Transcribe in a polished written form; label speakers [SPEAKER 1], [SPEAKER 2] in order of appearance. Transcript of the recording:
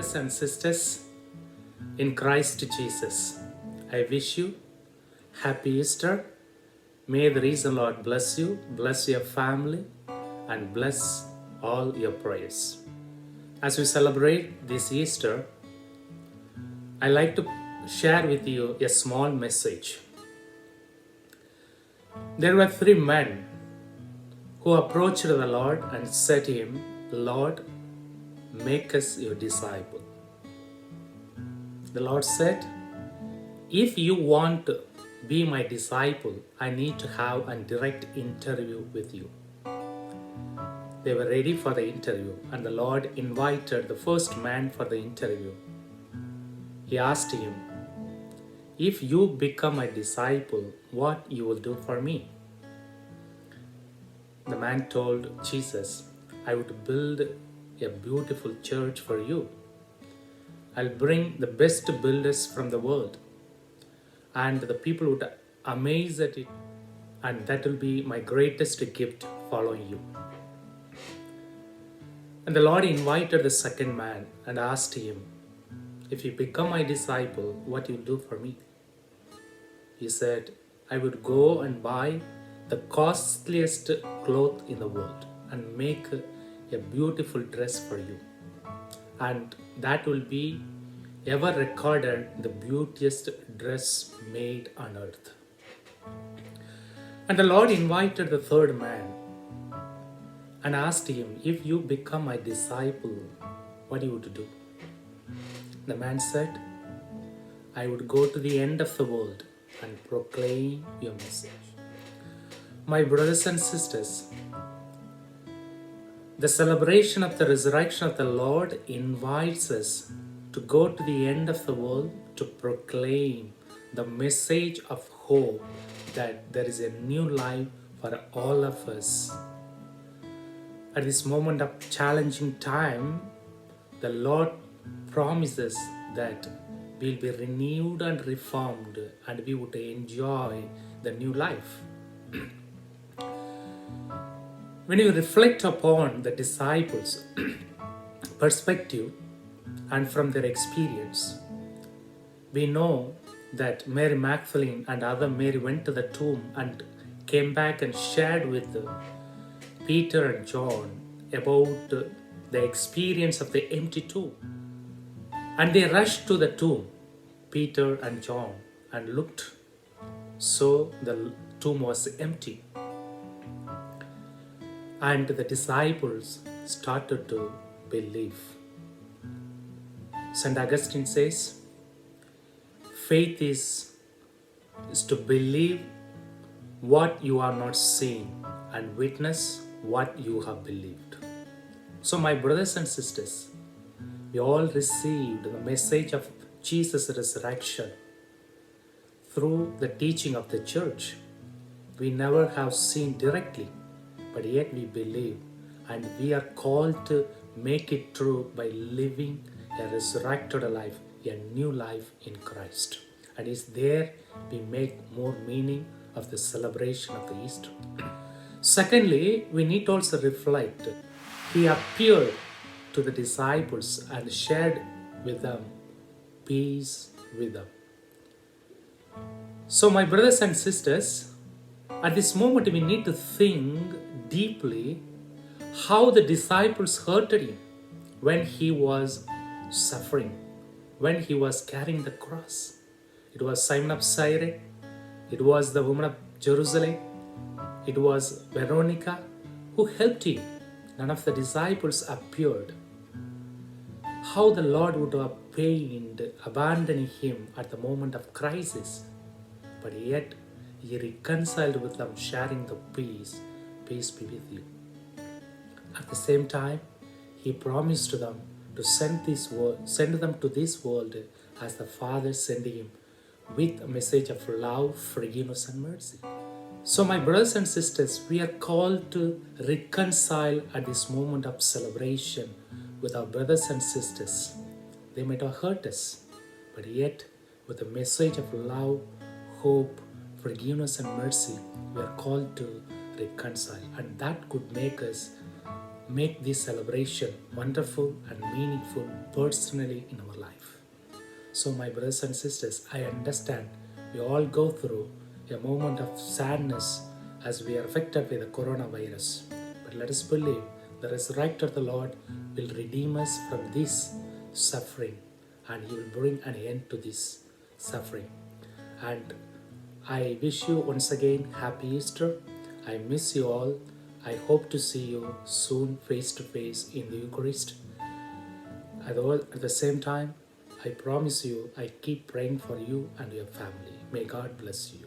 [SPEAKER 1] brothers and sisters in Christ Jesus. I wish you happy Easter. May the risen Lord bless you, bless your family, and bless all your prayers. As we celebrate this Easter, I like to share with you a small message. There were 3 men who approached the Lord and said to him, Lord, make us your disciple. The Lord said, if you want to be my disciple, I need to have a direct interview with you. They were ready for the interview, and the Lord invited the first man for the interview. He asked him, if you become my disciple, what you will do for me? The man told Jesus, I would build a beautiful church for you. I'll bring the best builders from the world, and the people would amaze at it, and that will be my greatest gift following you. And the Lord invited the second man and asked him, if you become my disciple, what you will do for me? He said, I would go and buy the costliest cloth in the world and make a beautiful dress for you. And that will be ever recorded the beautiest dress made on earth. And the Lord invited the third man and asked him, if you become my disciple, what you would do? The man said, I would go to the end of the world and proclaim your message. My brothers and sisters, the celebration of the resurrection of the Lord invites us to go to the end of the world to proclaim the message of hope that there is a new life for all of us. At this moment of challenging time, the Lord promises that we'll be renewed and reformed and we would enjoy the new life. When you reflect upon the disciples' perspective and from their experience, we know that Mary Magdalene and other Mary went to the tomb and came back and shared with Peter and John about the experience of the empty tomb. And they rushed to the tomb, Peter and John, and looked. So the tomb was empty. And the disciples started to believe. St. Augustine says, faith is to believe what you are not seeing and witness what you have believed. So my brothers and sisters, we all received the message of Jesus' resurrection through the teaching of the church. We never have seen directly, but yet we believe, and we are called to make it true by living a resurrected life, a new life in Christ. And it's there we make more meaning of the celebration of the Easter. Secondly, we need to also reflect. He appeared to the disciples and shared with them peace with them. So my brothers and sisters, at this moment we need to think deeply how the disciples hurted him when he was suffering, when he was carrying the cross. It was Simon of Cyrene, it was the woman of Jerusalem, it was Veronica who helped him. None of the disciples appeared. How the Lord would have pained abandoning him at the moment of crisis, but yet he reconciled with them, sharing the peace. Peace be with you. At the same time, he promised them to send them to this world as the Father sent him, with a message of love, forgiveness, and mercy. So my brothers and sisters, we are called to reconcile at this moment of celebration with our brothers and sisters. They might have hurt us, but yet with a message of love, hope, forgiveness, and mercy, we are called to reconcile. And that could make us make this celebration wonderful and meaningful personally in our life. So, my brothers and sisters, I understand we all go through a moment of sadness as we are affected by the coronavirus. But let us believe the resurrected the Lord will redeem us from this suffering, and He will bring an end to this suffering. And I wish you once again happy Easter. I miss you all. I hope to see you soon face to face in the Eucharist. At the same time, I promise you I keep praying for you and your family. May God bless you.